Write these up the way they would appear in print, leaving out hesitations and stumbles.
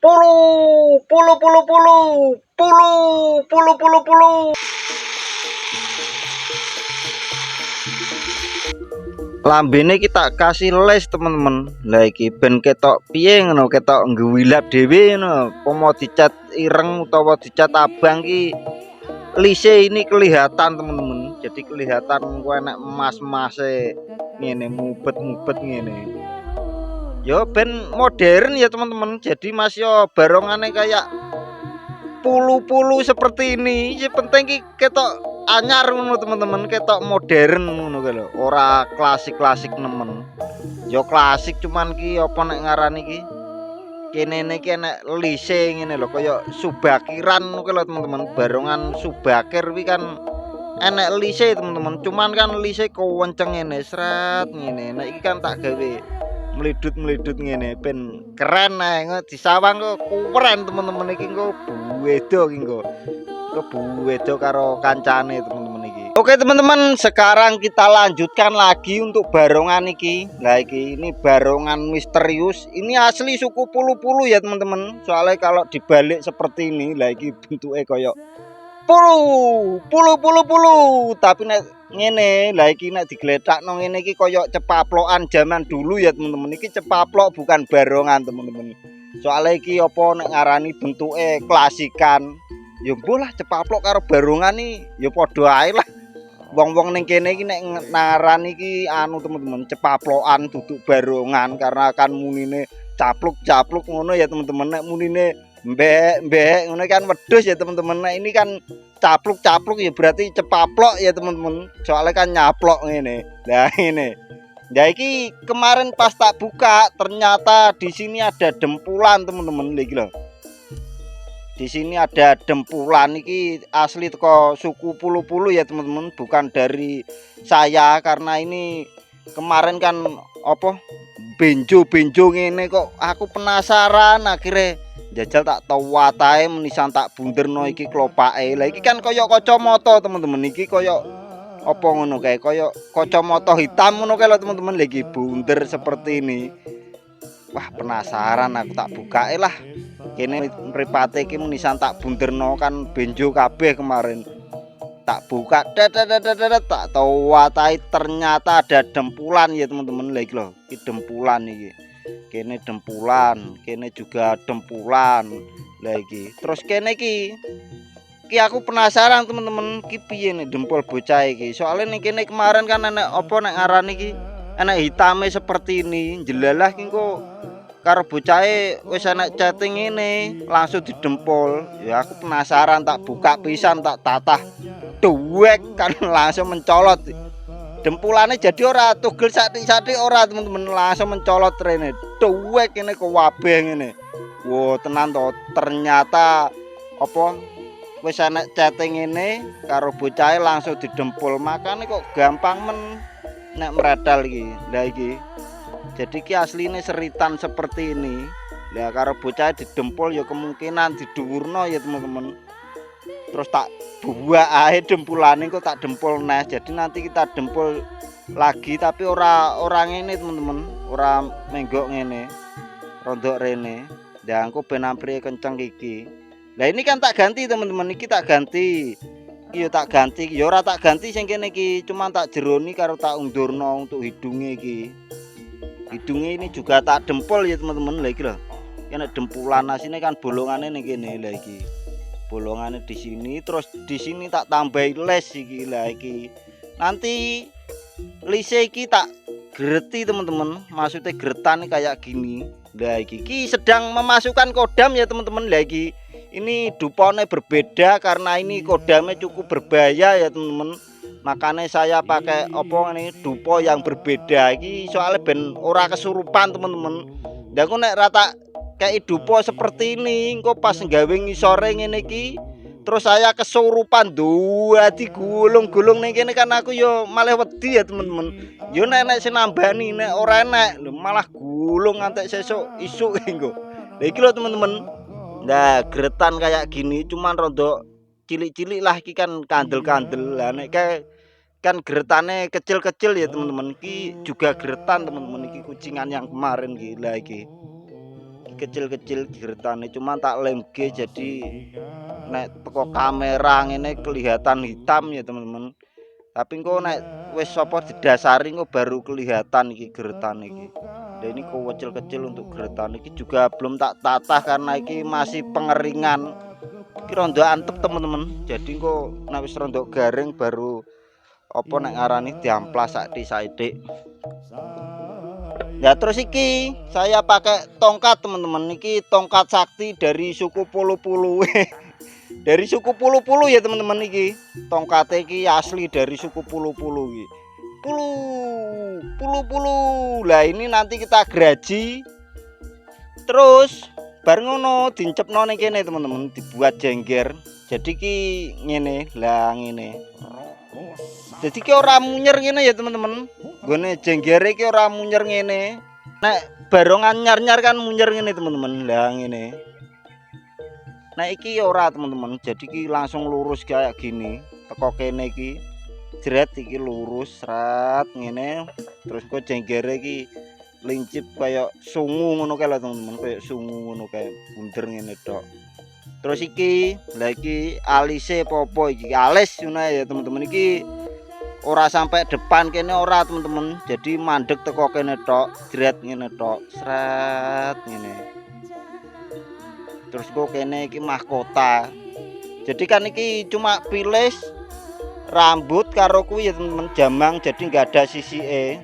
Pulu, pulu, pulu, pulu, pulu, pulu, pulu, pulu. Lambene kita kasih les teman-teman. Lah iki ben ketok piye ngono, ketok nggewilap dhewe ngono. Pomo dicat ireng utawa dicat abang ki lise ini kelihatan teman-teman. Jadi kelihatan kok enak emas-emase ngene mubet-mubet ngene. Yo ben modern ya teman-teman. Jadi Mas yo barongane kayak pulu-pulu seperti ini. Yang penting ki ketok anyar ngono teman-teman, ketok modern ngono lho. Ora klasik-klasik nemen. Yo klasik cuman ki apa nek ngarani ki? Kene iki enek lise ngene lho kaya subakiran ngono lho teman-teman. Barongan subakir kuwi kan enek lise teman-teman. Cuman kan lise kewenceng ngene sret ngene. Nek iki kan tak gawe melidut-melidut ngene ben keren ae disawang kok keren teman-teman iki engko buwedo iki engko buwedo karo kancane teman-teman iki. Oke teman-teman, sekarang kita lanjutkan lagi untuk barongan iki. Nah iki ini barongan misterius. Ini asli suku pulu-pulu ya teman-teman. Soalnya kalau dibalik seperti ini, lah iki bentuknya koyo pulu. Tapi nek ngene, lah iki nek digletakno ngene iki koyo cepaplokan zaman dulu ya teman-teman. Iki cepaplok bukan barongan teman-teman. Soalnya iki apa nek ngarani bentuke klasikan. Ya mbuh lah cepaplok karo barongan iki ya padha ae lah. Wong-wong ning kene iki nek ngarani iki anu teman-teman cepaplokan duduk barongan karena kan munine capluk-capluk ngono ya teman-teman. Nek munine mbek ngono kan wedhus ya teman-teman. Nah ini kan capluk-capluk ya berarti cepaplok ya teman-teman. Soalnya kan nyaplok ngene. Nah ini. Ya iki kemarin pas tak buka ternyata di sini ada dempulan teman-teman iki lho. Di sini ada dempulan iki asli teko suku pulu-pulu ya teman-teman, bukan dari saya karena ini kemarin kan apa benjo-benjo ngene kok aku penasaran akhirnya jajal tak tawatae menisan tak bunderno iki klopake. Lah iki kan koyo kacamata teman-teman, iki koyo apa ngono kae koyo kacamata hitam ngono kae lho teman-teman. Lagi bunder seperti ini. Wah penasaran aku tak bukae lah. Kene mripate iki menisan tak bunderno kan benjo kabeh kemarin. Tak buka tak tawatae ternyata ada dempulan ya teman-teman. Lah iki lho, iki dempulan iki. Kene dempulan, kene juga dempulan. Lah iki. Terus kene iki aku penasaran teman-teman, iki piye nih dempul bocah iki. Soalnya ning kene kemarin kan enek apa nek ngarani iki, enek hitame seperti ini. Jelalah iki kok karo bocahe wis enek chatting ini langsung didempul. Ya aku penasaran tak buka pisan tak tatah. Duwek kan langsung mencolot. Dempulane jadi ora tugel satik-satik ora teman-teman, langsung mencolot rene. Duwek ini kewabeh ngene. Wow tenan to, ternyata apa wis enek chatting ini karo bocahe langsung didempul. Makane kok gampang men nek meradal iki. Lah iki. Jadi ki asline seritan seperti ini. Lah karo bocah didempul ya kemungkinan didhuwurno ya teman-teman. Terus tak buak ae dempulane kok tak dempul neh. Jadi nanti kita dempul lagi tapi ora ngene teman-teman. Ora menggok ngene. Rondok rene. Lah engko ben ampri kenceng iki. Lah ini kan tak ganti teman-teman, iki tak ganti. Iya tak ganti, ya ora tak ganti sing kene iki, cuman tak jeroni karo tak undurno untuk hidungnya iki. Hidungnya ini juga tak dempul ya teman-teman. Lah iki lho. Kene dempulan asine kan bolongane ning kene. Lah iki. Bolongane di sini terus di sini tak tambahi les iki. Lah iki. Nanti lise iki tak greti teman-teman. Maksudnya gretan kayak gini. Lah iki sedang memasukkan kodam ya teman-teman. Lah iki. Ini dupone berbeda karena ini kodamnya cukup berbahaya ya teman-teman. Makanya saya pakai apa ini dupo yang berbeda iki soalnya ben ora kesurupan teman-teman. Lah aku nek rata kayak dupo seperti ini engko pas nggawe ngisore ngene iki terus saya kesurupan dua digulung-gulung ning kene kan aku yo malah wedi ya teman-teman. Yo nek sing nambani nek ora enek malah gulung ngantek sesuk isuk engko. Lah iki lho teman-teman. Nah, gretan kayak gini cuman rondo cilik-cilik lah iki kan kandel-kandel. Lah nek kan gretane kecil-kecil ya teman-teman. Iki juga gretan teman-teman iki kucingan yang kemarin iki. Lah iki kecil-kecil geretane, cuman tak lemge jadi nek teko kamera ngene kelihatan hitam ya teman-teman. Tapi engko nek wis sapa didasari engko baru kelihatan iki geretane iki. Dan ini kecil-kecil untuk geretan iki juga belum tak tatah karena iki masih pengeringan. Iki rondo antep teman-teman. Jadi kok nek wis rondo garing baru apa nek ngarani diamplas saithik. Ya terus iki saya pakai tongkat teman-teman. Iki tongkat sakti dari suku Pulu-Pulu. Dari suku Pulu-Pulu ya teman-teman iki. Tongkatnya iki asli dari suku Pulu-Pulu iki. Pulu. Lah ini nanti kita geraji. Terus bareng ngono dincepno ning kene teman-teman, dibuat jengger. Jadi ki ngene, lah ngene. Jadi ki ora munyer ngene ya teman-teman. Gone jenggere ki ora munyer ngene. Nek barongan nyar-nyar kan munyer ngene teman-teman. Lah ngene. Nah iki ora teman-teman. Jadi ki langsung lurus kayak gini. Teko kene iki jret iki lurus serat ngene. Terus kok jenggere iki lincip kayak sungu ngono kae lho teman-teman, kayak sungu ngono kae bunder ngene tok. Terus iki lha iki alise popo iki alis ngono ya teman-teman, iki ora sampai depan kene ora teman-teman. Jadi mandek teko kene tok, jret ngene tok, sret ngene. Terus kok kene iki mahkota. Jadi kan iki cuma pilis rambut karo kuwi ya teman-teman, jamang jadi enggak ada sisike.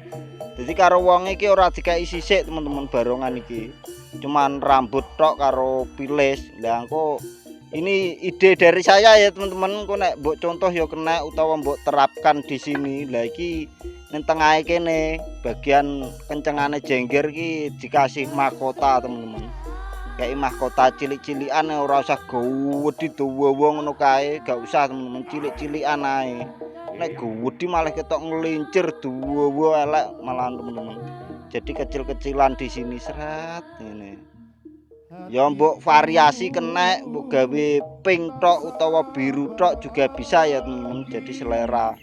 Jadi karo wong iki ora dikai sisik teman-teman barongan iki. Cuman rambut tok karo pilis. Lah engko ini ide dari saya ya teman-teman. Engko nek mbok contoh ya kena utawa mbok terapkan di sini. Lah iki ning tengahe kene bagian kencengane jengger iki dikasih mahkota teman-teman. Kayak mahkota cilik-cilikan ora usah gawedi dawa ngono kae, gak usah teman-teman, cilik-cilikan ae. Nek gawedi malah ketok ngelincir dawa elek malah teman-teman. Jadi kecil-kecilan di sini seret ngene. Ya mbok variasi kena, mbok gawe pink tok utawa biru tok juga bisa ya teman-teman. Jadi selera.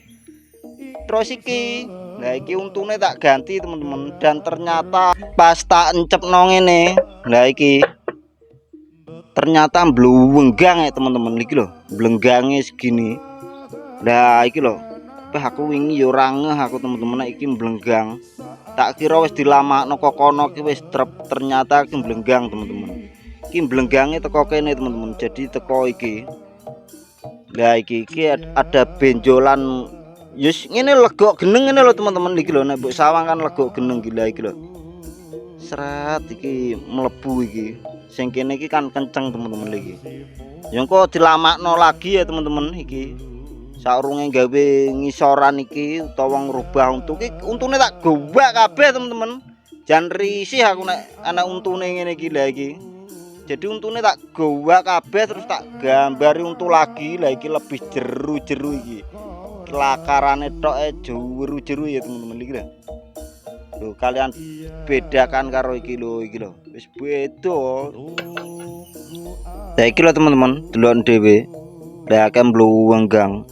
Terus iki, nah iki untune tak ganti teman-teman, dan ternyata pas tak encepno ngene, nah iki ternyata blenggang ya teman-teman iki lho, blenggange segini. Nah iki lho, aku wingi ya ora ngeh aku teman-teman iki blenggang. Tak kira wis dilamakno kok kono iki wis trep, ternyata iki blenggang teman-teman. Iki blenggange teko kene teman-teman. Jadi teko iki. Lah iki ada benjolan. Yus ngene legok geneng ngene lho teman-teman iki lho, nek mbok sawang kan legok geneng gila iki lho. Seret iki mlebu iki. Sing kene iki kan kenceng teman-teman iki. Ya engko dilamakno lagi ya teman-teman iki. Saurunge gawe ngisoran iki utawa ngrubah untuk iki untune tak gowak kabeh teman-teman. Jan risih aku nek ana untune ngene iki lha iki. Jadi untune tak gowak kabeh terus tak gambari untu lagi. Lah iki lebih jeru-jeru iki. Lakarane tok jeru-jeru ya teman-teman iki lho. Loh kalian bedakan karo iki lho wis beda. Lah iki lho teman-teman, delok dhewe. Lah akeh mluwenggang.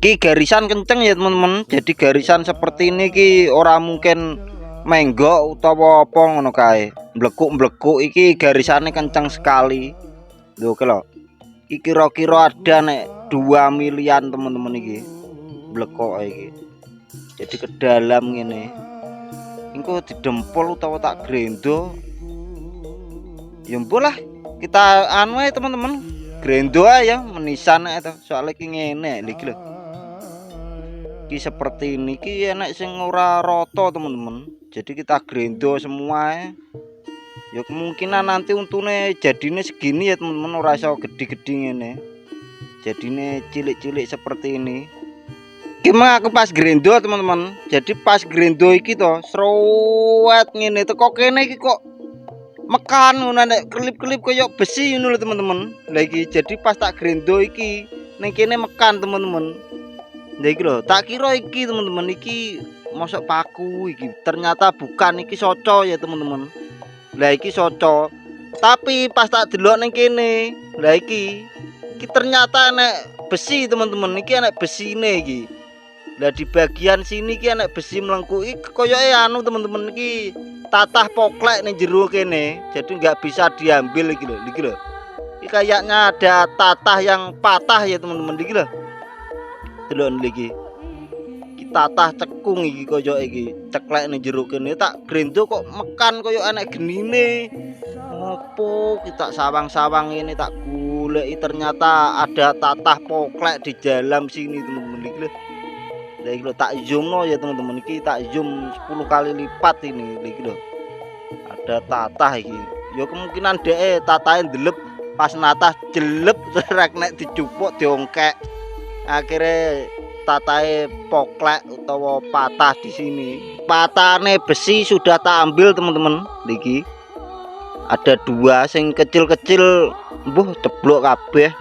Ki garisan kenceng ya teman-teman. Jadi garisan seperti ini ki ora mungkin menggok utawa apa ngono kae. Mblekuk-mblekuk iki garisane kenceng sekali. Lho ki lho. Iki kira-kira ada nek 2 milian teman-teman iki. Blekok iki. Jadi ke dalam ngene. Engko didempol utawa tak grendo. Ya mbolah kita anu ae teman-teman. Grendo ae ya menisan ae to. Soale iki ngene iki lho. Iki seperti ini iki enak sing ora rata teman-teman. Jadi kita grendo semua ae. Ya kemungkinan nanti untune jadine segini ya teman-teman, ora iso gede-gede ngene. Jadine cilik-cilik seperti ini. Gimana aku pas grendo teman-teman. Jadi pas grendo iki to srowet ngene teko kene iki kok mekan ngono nek kelip-kelip koyo besi ngono lho teman-teman. Lah iki jadi pas tak grendo iki ning kene mekan teman-teman. Lah iki lho, tak kira iki teman-teman iki mosok paku iki. Ternyata bukan, iki soco ya teman-teman. Lah iki soco. Tapi pas tak delok ning kene, lah iki ternyata nek besi teman-teman. Iki nek besine iki. Lah di bagian sini ki ana besi melengkuk iki koyoke anu teman-teman iki tatah poklek nih jero kene, jadi nggak bisa diambil iki lho. Ini kayaknya ada tatah yang patah ya teman-teman iki lho. Delok niki. Iki tatah cekung iki koyo iki, ceklek ning jero kene tak grendo kok mekan koyo enek genine. Opo kita sawang-sawang ini tak goleki ternyata ada tatah poklek di dalam sini teman-teman iki lho. Lah iki lho tak zoomno ya teman-teman, iki tak zoom 10 kali lipat ini iki lho. Ada tatah iki. Ya kemungkinan dhek tatahe ndelep pas natah jelep rek nek dicupuk diongkek. Akhirnya tatahe poklek utawa patah di sini. Patahane besi sudah tak ambil teman-teman. Niki ada 2 sing kecil-kecil, mbuh ceblok kabeh.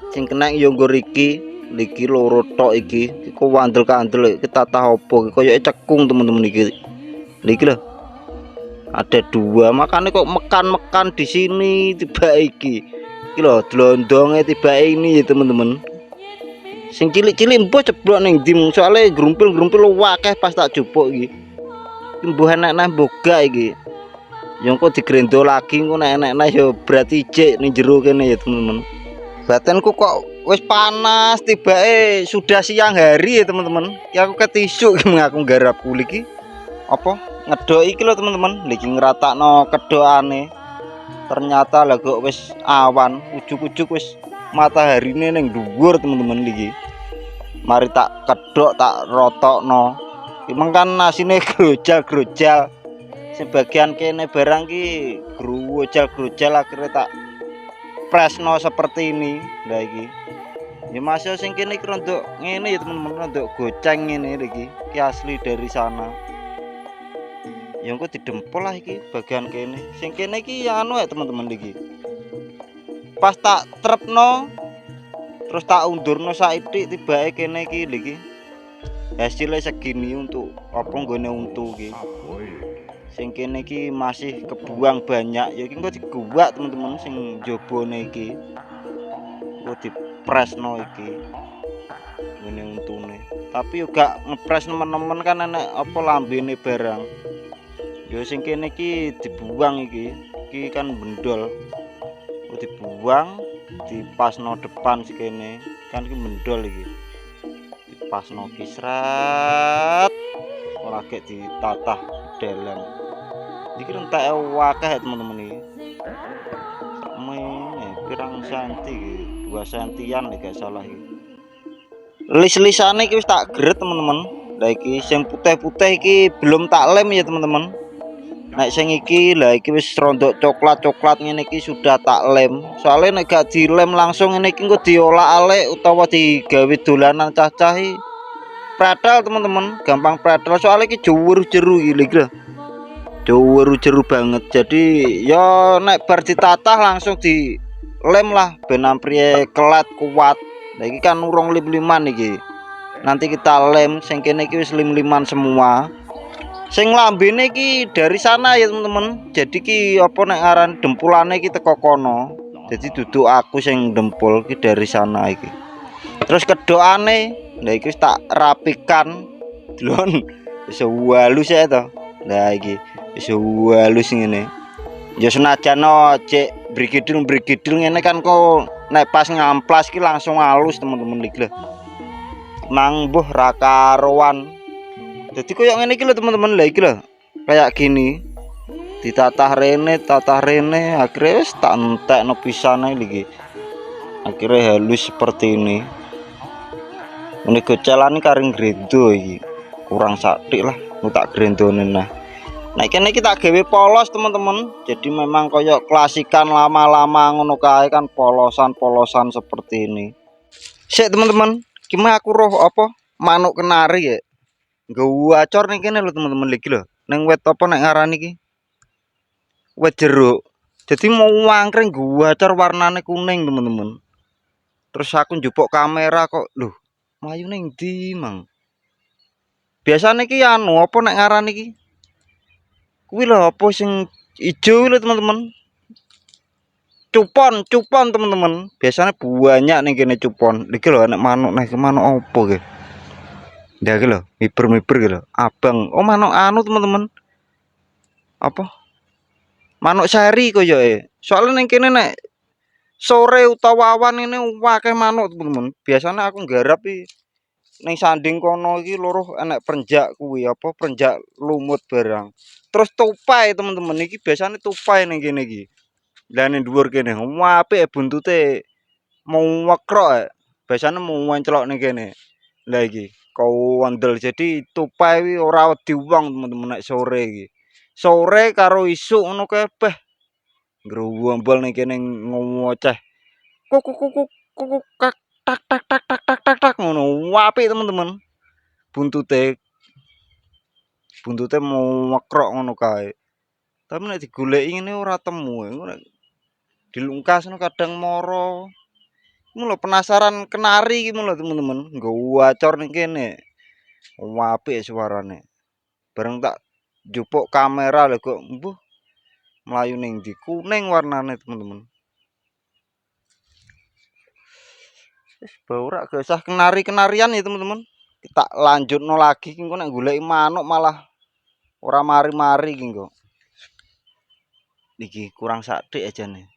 Sing kena yo nggo iki. Niki loro tok iki. Iku wandel-kandel iki tatah opo? Koyoke cekung teman-teman iki. Niki lho. Ada 2, makanya kok mekan-mekan di sini tiba iki. Iki lho dlondonge tiba ini ya teman-teman. Sing cilik-cilik mbok ceblok ning ndi soalnya grumpil-grumpil akeh pas tak jupuk iki. Mbuh enek-enek boga iki. Yo kok digrendo lagi engko nek enek-enek yo berarti ijik ning jero kene ya teman-teman. Batenku kok wis panas tibake sudah siang hari ya teman-teman. Ya aku ketisuk aku nggarap kulit iki. Apa ngedok iki lho teman-teman. Niki ngratakno kedokane. Ternyata lah kok wis awan, ujug-ujug wis mataharine ning dhuwur teman-teman iki. Mari tak kedok tak rotokno. Emang kan asine grojal-grojal. Sebagian kene barang ki grojal-grojal akhirnya tak presno seperti ini. Lah iki. Ya masih sing kene iki rondok ngene ya teman-teman, rondok goceng ngene iki. Ki asli dari sana. Ya engko didempol lah iki bagian kene. Sing kene iki ya anu ya teman-teman iki. Pas tak trepno terus tak undurno saithik tibake kene iki lho iki. Hasilnya segini untuk apa nggone untu iki. Sing kene iki masih kebuang banyak. Ya iki engko diguwak teman-teman sing jabone iki. Engko dipresno iki. Ngene untune. Tapi yo gak ngepres nemen-nemen kan enek apa lambene barang. Ya sing kene iki dibuang iki. Iki kan bendol. Dibuang dipasno depan sikene kan iki mendol iki dipasno kisrat ora gek ditatah dalam iki rentek akeh teman-teman iki pirang senti iki 2 sentian nek gak salah iki lis-lisane iki wis tak geret teman-teman. Lah iki sing putih-putih iki belum tak lem ya teman-teman. Nek sing iki lah iki wis rondok coklat-coklat ngene iki sudah tak lem. Soalnya nek gak dilem langsung ngene iki engko diolah-alik utawa digawe dolanan cacah iki. Pratel teman-teman, gampang pratel soalnya iki jeru iki lho. Jeru banget. Jadi ya nek bar ditatah langsung dilem lah ben ampriye kelat kuat. Lah iki kan urung lim-liman iki. Nanti kita lem sing kene iki wis lim-liman semua. Sing lambene iki dari sana ya teman-teman. Jadi ki apa nek aran dempulane iki teko kono. Jadi duduk aku sing dempul ki dari sana iki. Terus kedokane lha iki tak rapikan. Delon wis halus ya to. Lah iki wis halus ngene. Ya senajan cek brigidil ngene kan kok nek pas ngamplas ki langsung halus teman-teman iki lho. Mang mbuh ra karuan. Jadi koyo ngene iki lho teman-teman. Lah iki lho. Kayak gini. Ditatah rene akhirnya wis tak entekno pisane iki. Akhirnya halus seperti ini. Ini gocelan karing grendo iki. Kurang satik lah tak grendone nah. Nah kene iki tak gawe polos teman-teman. Jadi memang koyo klasikan lama-lama ngono kae kan polosan-polosan seperti ini. Sik teman-teman, iki aku roh apa manuk kenari ya. Nggawa acor nih kene lho teman-teman iki lho. Ning wet apa nek ngarani iki? Wet jeruk. Jadi mau wangkring gua acor warnane kuning teman-teman. Terus aku njupuk kamera kok lho, mlayu ning ndi, Mang? Biasane iki anu apa nek ngarani iki? Kuwi lho apa sing ijo lho teman-teman. Cupon teman-teman. Biasanya banyak ning kene cupon. Iki lho nek manuk nek manuk apa iki? Ya iki lho, miber-miber iki lho. Abang. Oh manuk anu teman-teman. apa manuk seri koyoke. Soale ning kene nek sore utawa awan ini akeh manuk temen-temen. Biasane aku nggarap iki ning sanding kono iki loro enek perenjak kuwi apa perenjak lumut barang. Terus tupai temen-temen iki biasane tupai ning kene iki. Lah ning dhuwur kene apik buntute mau wekrok biasane mau menclok ning kene. Lah iki kondel jadi tupai wi ora wedi wong temen-temen nek sore iki. Sore karo isuk ngono kabeh ngruwumbul ning kene ngoceh. Kuk kuk kuk kuk tak tak tak tak tak tak tak tak ngono. Apik temen-temen. Buntute buntute mau mekrok ngono kae. Tapi nek digoleki ngene ora temu. Nek dilungkasno kadang moro. Mula penasaran kenari iki mula temen-temen. Nggo wacor ning kene. Apik suarane. Bareng tak jupuk kamera lho kok mbuh mlayu ning ndi kuning warnane temen-temen. Wis ora gak usah kenari-kenarian ya temen-temen. Tak lanjutno lagi engko nek goleki manuk malah ora mari-mari iki engko. Iki kurang sathik ajane.